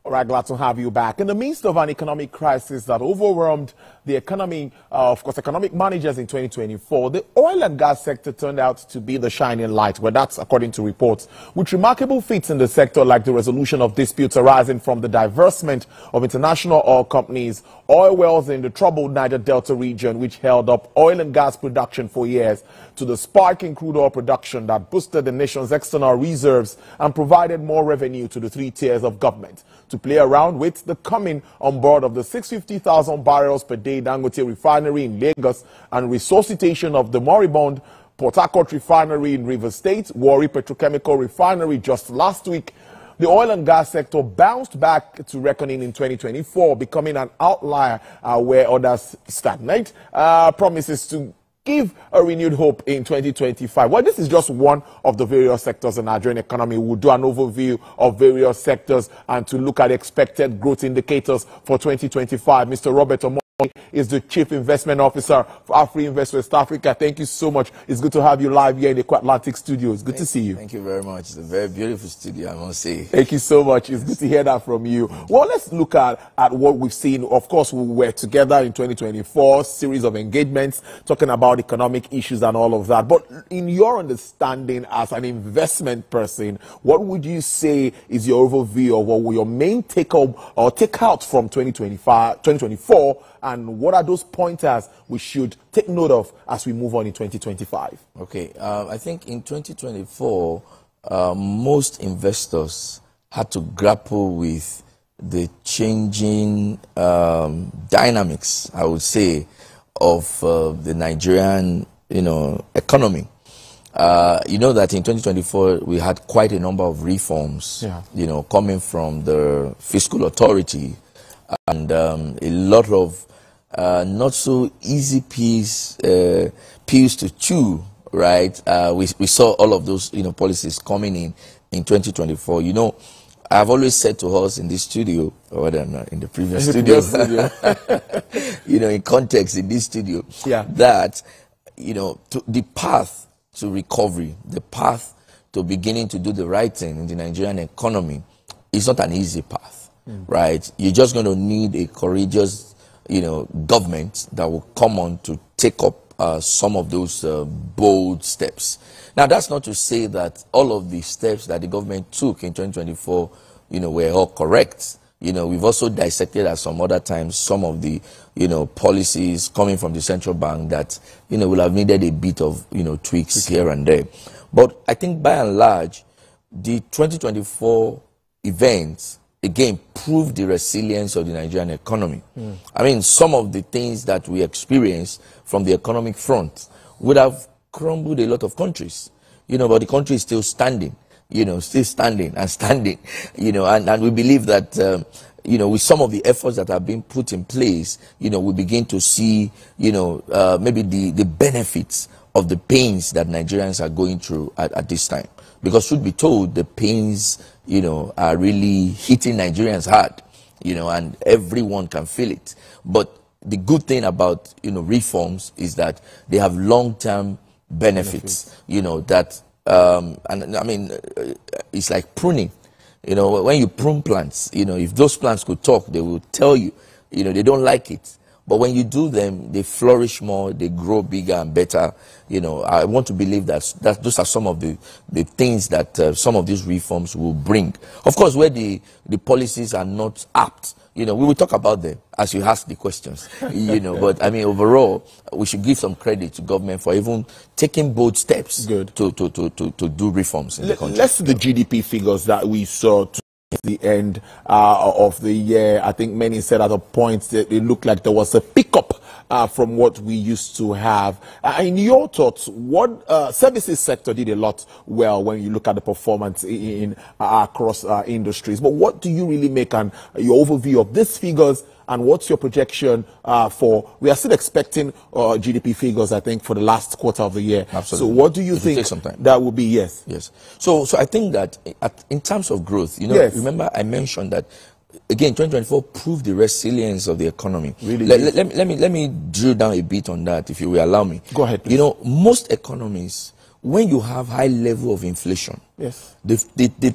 All right, glad to have you back. In the midst of an economic crisis that overwhelmed the economy, of course, economic managers in 2024, the oil and gas sector turned out to be the shining light, well, that's according to reports, with remarkable feats in the sector like the resolution of disputes arising from the divestment of international oil companies, oil wells in the troubled Niger Delta region, which held up oil and gas production for years, to the spike in crude oil production that boosted the nation's external reserves and provided more revenue to the three tiers of government. To play around with the coming on board of the 650,000 barrels per day Dangote refinery in Lagos and resuscitation of the moribund Port Harcourt refinery in Rivers State, Warri Petrochemical refinery just last week, the oil and gas sector bounced back to reckoning in 2024, becoming an outlier where others stagnate. Promises to give a renewed hope in 2025. Well, this is just one of the various sectors in the Nigerian economy. We'll do an overview of various sectors and to look at expected growth indicators for 2025. Mr. Robert Omotunde is the Chief Investment Officer for AfriInvest West Africa. Thank you so much. It's good to have you live here in the Atlantic studios. Good to see you. Thank you very much. It's a very beautiful studio, I must say. Thank you so much. It's good to hear that from you. Well, let's look at what we've seen. Of course, we were together in 2024, series of engagements, talking about economic issues and all of that. But in your understanding as an investment person, what would you say is your overview of what were your main take-home or take-out from 2024? And what are those pointers we should take note of as we move on in 2025? Okay, I think in 2024, most investors had to grapple with the changing dynamics, I would say, of the Nigerian, economy. You know that in 2024, we had quite a number of reforms, coming from the fiscal authority and a lot of not so easy pills to chew, right? We saw all of those, policies coming in 2024. I've always said to us in this studio, or in the previous studio, in context in this studio, that, the path to recovery, the path to beginning to do the right thing in the Nigerian economy is not an easy path, right? You're just going to need a courageous government that will come on to take up some of those bold steps. Now, that's not to say that all of the steps that the government took in 2024, were all correct. We've also dissected at some other times some of the, policies coming from the central bank that, will have needed a bit of, tweaks here and there. But I think by and large, the 2024 events again proved the resilience of the Nigerian economy. I mean, some of the things that we experienced from the economic front would have crumbled a lot of countries, but the country is still standing, still standing and standing, and we believe that, with some of the efforts that have been put in place, we begin to see, maybe the benefits of the pains that Nigerians are going through at this time. Because truth be told, the pains, are really hitting Nigerians hard, and everyone can feel it. But the good thing about, reforms is that they have long-term benefits, that, and I mean, it's like pruning. When you prune plants, if those plants could talk, they will tell you, they don't like it. But when you do them, they flourish more, they grow bigger and better. I want to believe that those are some of the things that some of these reforms will bring. Of course, where the policies are not apt, we will talk about them as you ask the questions, But I mean, overall, we should give some credit to government for even taking bold steps to do reforms in the country. Let's see the GDP figures that we saw the end of the year. I think many said at a point that it looked like there was a pickup from what we used to have. In your thoughts, what services sector did a lot well when you look at the performance in across industries? But what do you really make on your overview of these figures? And what's your projection for? We are still expecting GDP figures, I think, for the last quarter of the year. Absolutely. So, what do you think that will be? Yes. So I think that in terms of growth, remember I mentioned that again, 2024 proved the resilience of the economy. Really. Let me drill down a bit on that, if you will allow me. Go ahead, please. Most economies, when you have high level of inflation, yes, the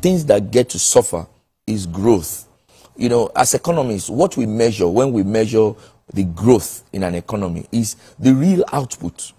things that get to suffer is growth. you know, as economists, what we measure when we measure the growth in an economy is the real output.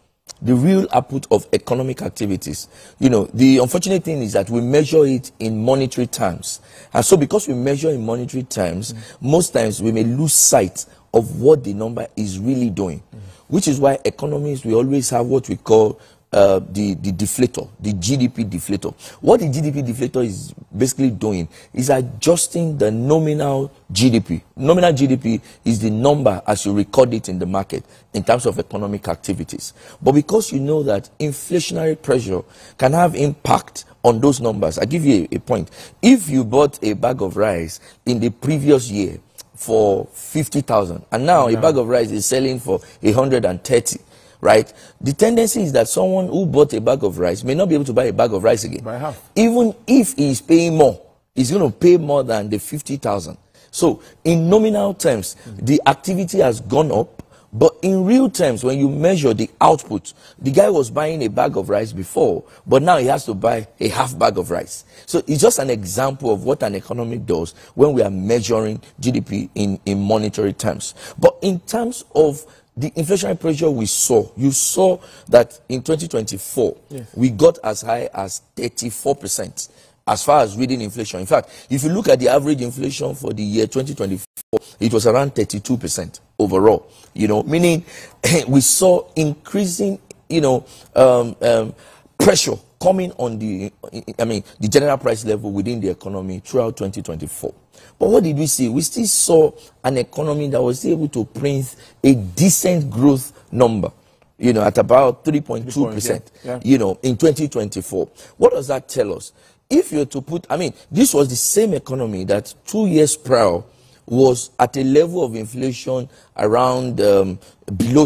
The real output of economic activities. You know, the unfortunate thing is that we measure it in monetary terms. And so because we measure in monetary terms, most times we may lose sight of what the number is really doing. Which is why economists, we always have what we call the deflator, the GDP deflator. What the GDP deflator is basically doing is adjusting the nominal GDP. Nominal GDP is the number as you record it in the market in terms of economic activities. But because you know that inflationary pressure can have impact on those numbers, I give you a point. If you bought a bag of rice in the previous year for 50,000 and now a bag of rice is selling for 130, right? The tendency is that someone who bought a bag of rice may not be able to buy a bag of rice again. By half. Even if he is paying more, he's going to pay more than the 50,000. So in nominal terms, the activity has gone up, but in real terms, when you measure the output, the guy was buying a bag of rice before, but now he has to buy a half bag of rice. So it's just an example of what an economy does when we are measuring GDP in monetary terms. But in terms of the inflationary pressure we saw, you saw that in 2024, we got as high as 34% as far as reading inflation. In fact, if you look at the average inflation for the year 2024, it was around 32% overall, you know, meaning we saw increasing, you know, pressure coming on the general price level within the economy throughout 2024. But what did we see? We still saw an economy that was able to print a decent growth number, you know, at about 3.2%, you know, in 2024. What does that tell us? If you're to put, this was the same economy that 2 years prior was at a level of inflation around below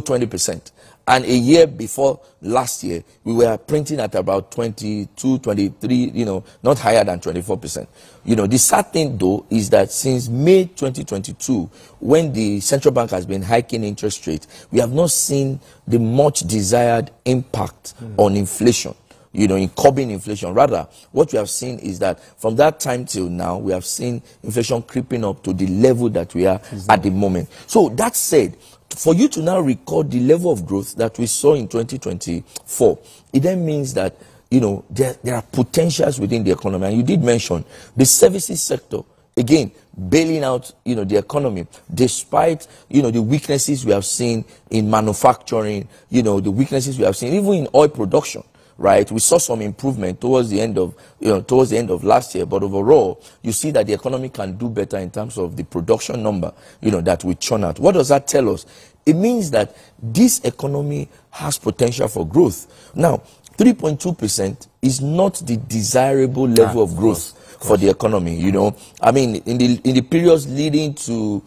20%. And a year before last year, we were printing at about 22, 23, you know, not higher than 24%. You know, the sad thing, though, is that since May 2022, when the central bank has been hiking interest rates, we have not seen the much desired impact on inflation, you know, in curbing inflation. Rather, what we have seen is that from that time till now, we have seen inflation creeping up to the level that we are at the moment. So that said, for you to now record the level of growth that we saw in 2024, it then means that, you know, there are potentials within the economy. And you did mention the services sector, again, bailing out, you know, the economy, despite, you know, the weaknesses we have seen in manufacturing, you know, the weaknesses we have seen even in oil production. Right, we saw some improvement towards the end of last year, but overall, you see that the economy can do better in terms of the production number, you know, that we churn out. What does that tell us? It means that this economy has potential for growth. Now, 3.2% is not the desirable level of growth for the economy. You know, in the periods leading to,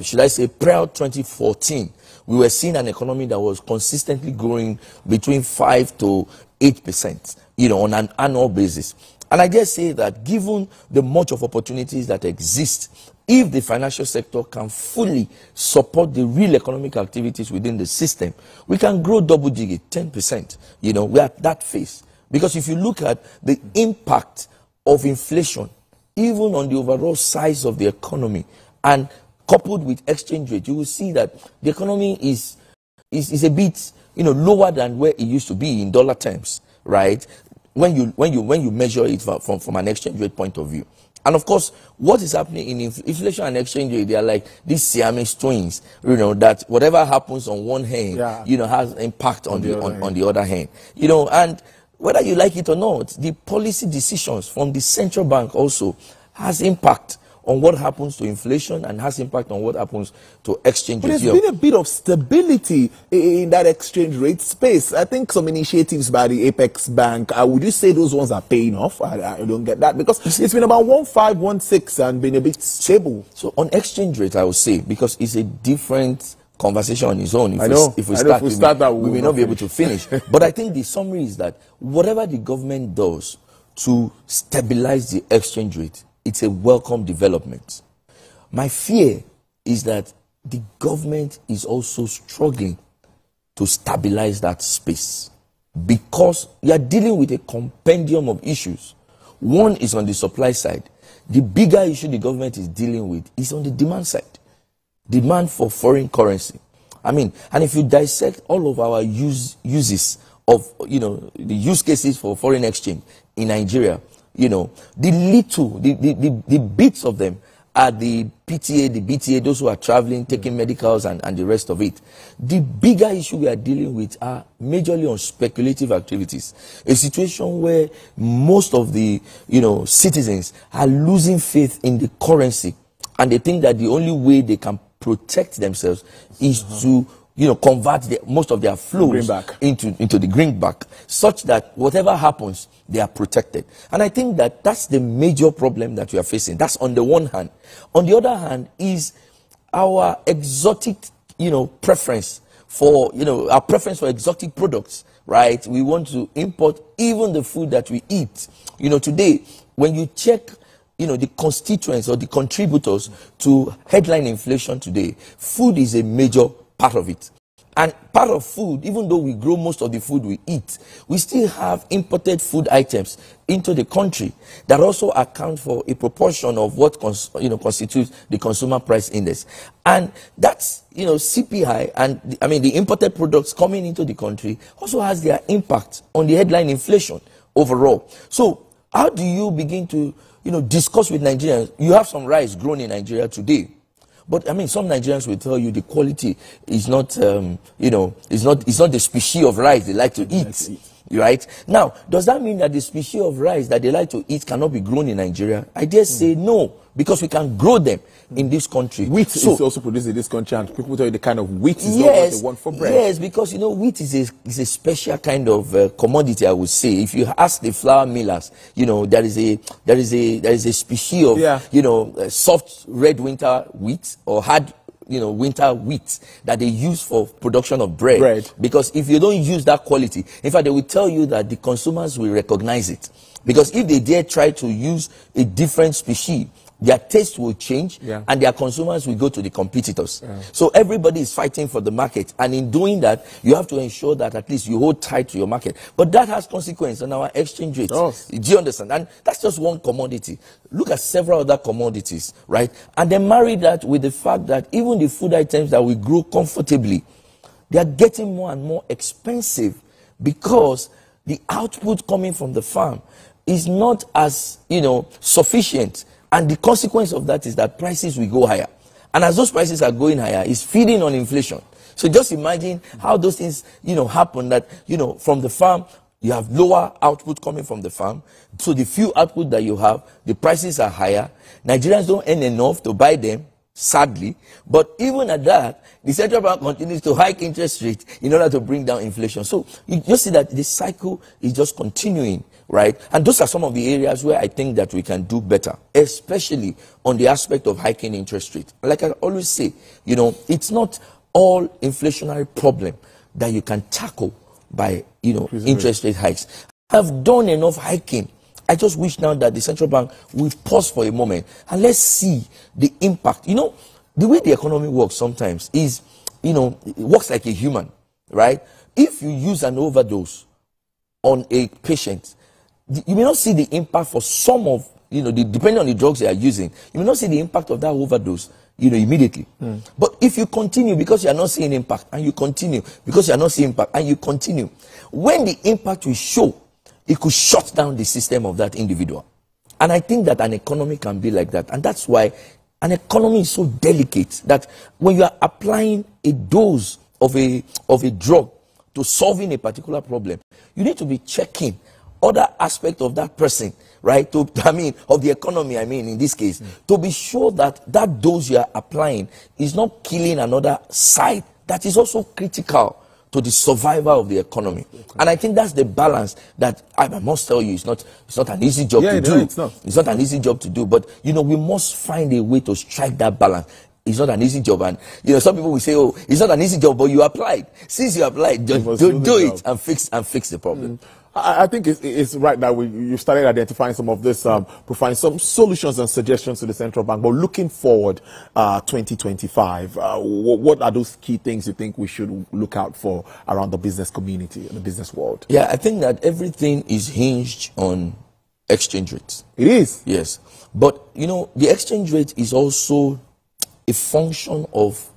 should I say, prior 2014. We were seeing an economy that was consistently growing between 5 to 8%, you know, on an annual basis. And I dare say that given the much of opportunities that exist, if the financial sector can fully support the real economic activities within the system, we can grow double digit, 10%. You know, we're at that phase. Because if you look at the impact of inflation, even on the overall size of the economy, and coupled with exchange rate, you will see that the economy is a bit, you know, lower than where it used to be in dollar terms, right? When you measure it from an exchange rate point of view. And of course, what is happening in inflation and exchange rate, they are like these Siamese twins, you know, that whatever happens on one hand, you know, has impact on the other hand. You know, and whether you like it or not, the policy decisions from the central bank also has impact on what happens to inflation and has impact on what happens to exchange rate. But there's been a bit of stability in that exchange rate space. I think some initiatives by the Apex Bank, would you say those ones are paying off? I don't get that, because it's been about 1.5, 1.6 and been a bit stable. So on exchange rate, I would say, because it's a different conversation on its own. If we start that, we may not be able to finish. But I think the summary is that whatever the government does to stabilize the exchange rate, it's a welcome development. My fear is that the government is also struggling to stabilize that space, because you are dealing with a compendium of issues. One is on the supply side. The bigger issue the government is dealing with is on the demand side. Demand for foreign currency. I mean, and if you dissect all of our uses of, the use cases for foreign exchange in Nigeria, the bits of them are the PTA, the BTA, those who are traveling, taking medicals and the rest of it. The bigger issue we are dealing with are majorly on speculative activities. A situation where most of the, citizens are losing faith in the currency, and they think that the only way they can protect themselves is to convert most of their flows into the greenback, such that whatever happens, they are protected. And I think that that's the major problem that we are facing. That's on the one hand. On the other hand is our exotic, preference for, our preference for exotic products, right? We want to import even the food that we eat. Today, when you check the constituents or the contributors to headline inflation today, food is a major part of it. And part of food, even though we grow most of the food we eat, we still have imported food items into the country that also account for a proportion of what constitutes the consumer price index. And that's, CPI and the imported products coming into the country also has their impact on the headline inflation overall. So how do you begin to discuss with Nigerians? You have some rice grown in Nigeria today, but some Nigerians will tell you the quality is not, it's not the species of rice they like to eat, right? Now, does that mean that the species of rice that they like to eat cannot be grown in Nigeria? I dare say no, because we can grow them in this country. Wheat is also produced in this country, and people tell you the kind of wheat is not what they want for bread. Yes, because wheat is a special kind of commodity, I would say. If you ask the flour millers, there is a species of soft red winter wheat or hard winter wheat that they use for production of bread. Because if you don't use that quality, in fact, they will tell you that the consumers will recognize it. Because if they dare try to use a different species, their taste will change, and their consumers will go to the competitors. So everybody is fighting for the market, and in doing that, you have to ensure that at least you hold tight to your market. But that has consequence on our exchange rates. Do you understand? And that's just one commodity. Look at several other commodities, right? And then marry that with the fact that even the food items that we grow comfortably, they are getting more and more expensive because the output coming from the farm is not as, sufficient. And the consequence of that is that prices will go higher. And as those prices are going higher, it's feeding on inflation. So just imagine how those things, happen that, from the farm, you have lower output coming from the farm. So the few output that you have, the prices are higher. Nigerians don't earn enough to buy them, sadly. But even at that, the central bank continues to hike interest rates in order to bring down inflation. So you just see that the cycle is just continuing, right? And those are some of the areas where I think that we can do better, especially on the aspect of hiking interest rate. Like I always say, it's not all inflationary problem that you can tackle by, interest rate hikes. I've done enough hiking. I just wish now that the central bank will pause for a moment and let's see the impact. The way the economy works sometimes is, it works like a human, right? If you use an overdose on a patient, you may not see the impact for some of, depending on the drugs they are using, you may not see the impact of that overdose, immediately. But if you continue because you are not seeing impact, and you continue because you are not seeing impact, and you continue, when the impact will show, it could shut down the system of that individual. And I think that an economy can be like that. And that's why an economy is so delicate that when you are applying a dose of a drug to solving a particular problem, you need to be checking other aspects of that person, right? Of the economy, in this case, to be sure that that dose you are applying is not killing another side that is also critical to the survival of the economy. And I think that's the balance that I must tell you, it's not an easy job to do. It's not an easy job to do, but we must find a way to strike that balance. It's not an easy job, and some people will say, "Oh, it's not an easy job," but you applied. Since you applied, do it and fix the problem. I think it's right that you started identifying some of this, providing some solutions and suggestions to the central bank. But looking forward, 2025, what are those key things you think we should look out for around the business community and the business world? Yeah, I think that everything is hinged on exchange rate. It is. Yes. But, you know, the exchange rate is also a function of,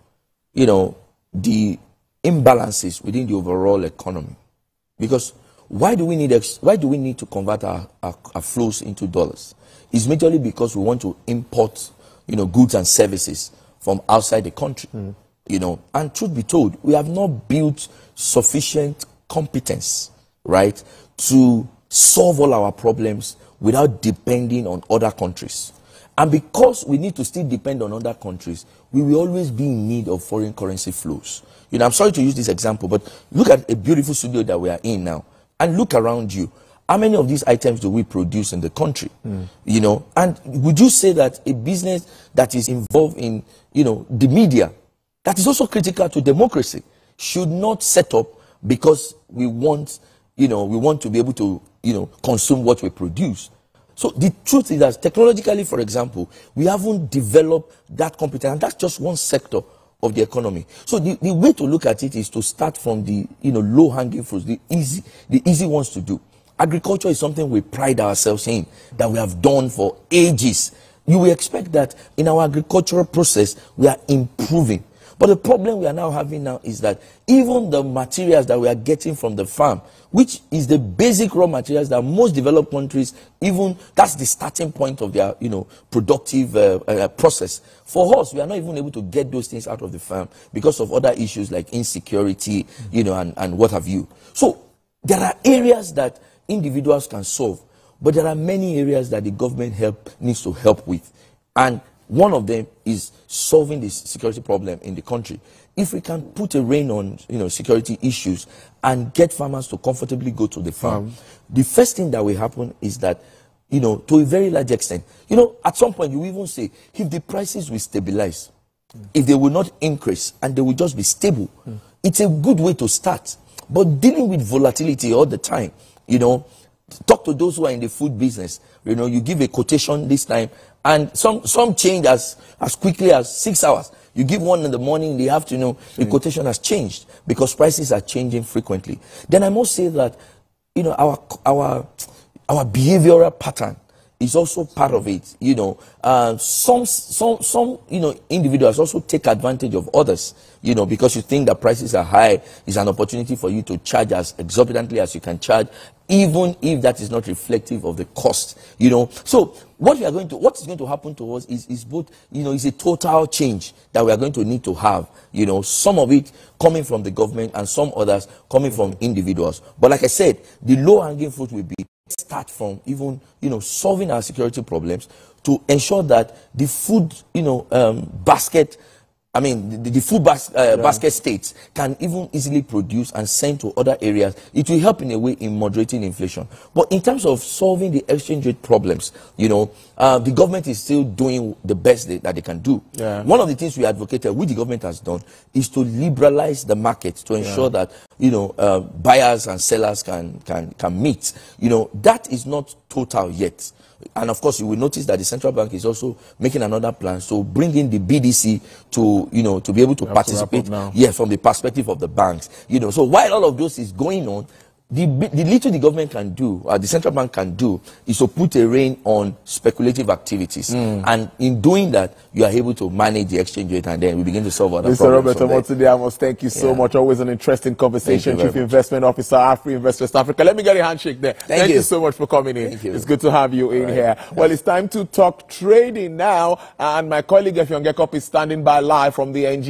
you know, the imbalances within the overall economy. Because why do we need to convert our flows into dollars? It's majorly because we want to import, you know, goods and services from outside the country. You know, and truth be told, we have not built sufficient competence, right, to solve all our problems without depending on other countries. And because we need to still depend on other countries, we will always be in need of foreign currency flows. You know, I'm sorry to use this example, but look at a beautiful studio that we are in now, and look around you. How many of these items do we produce in the country? You know, and would you say that a business that is involved in, you know, the media, that is also critical to democracy, should not set up because we want, you know, we want to be able to, you know, consume what we produce? So the truth is that technologically, for example, we haven't developed that competence, and that's just one sector of the economy. So the way to look at it is to start from the, you know, low-hanging fruits, the easy ones to do. Agriculture is something we pride ourselves in, that we have done for ages. You will expect that in our agricultural process, we are improving. But the problem we are now having now is that even the materials that we are getting from the farm, which is the basic raw materials that most developed countries, even that's the starting point of their, you know, productive process. For us, we are not even able to get those things out of the farm because of other issues like insecurity, you know, and what have you. So there are areas that individuals can solve, but there are many areas that the government needs to help with. And one of them is solving this security problem in the country. If we can put a rein on, you know, security issues and get farmers to comfortably go to the farm, the first thing that will happen is that, you know, to a very large extent, you know, at some point you even say, if the prices will stabilize, if they will not increase and they will just be stable, it's a good way to start. But dealing with volatility all the time, you know, talk to those who are in the food business. You know, you give a quotation this time, and some change as quickly as 6 hours. You give one in the morning, in the afternoon, the quotation has changed because prices are changing frequently. Then I must say that, you know, our behavioral pattern is also part of it. You know, some you know, individuals also take advantage of others. You know, because you think that prices are high, is an opportunity for you to charge as exorbitantly as you can charge, even if that is not reflective of the cost. You know, so what is going to happen to us is both, you know, is a total change that we are going to need to have. You know, some of it coming from the government and some others coming from individuals. But like I said, the low-hanging fruit will be start from even, you know, solving our security problems to ensure that the food, you know, basket, I mean, the food basket states can even easily produce and send to other areas. It will help in a way in moderating inflation. But in terms of solving the exchange rate problems, you know, the government is still doing the best that they can do. One of the things we advocated, which the government has done, is to liberalize the market to ensure that, you know, buyers and sellers can meet. You know, that is not total yet. And of course, you will notice that the central bank is also making another plan to bring in the BDC to, you know, to be able to participate, from the perspective of the banks. You know, so while all of those is going on, the little the government can do, the central bank can do, is to put a rein on speculative activities. And in doing that, you are able to manage the exchange rate, and then we begin to solve other problems. Mr. Robert Omotunde, I must thank you so much. Always an interesting conversation. Chief Investment Officer, Afri Invest West Africa. Let me get a handshake there. Thank you so much for coming in. It's good to have you in here. Well, it's time to talk trading now, and my colleague Effiong Gekop is standing by live from the NG.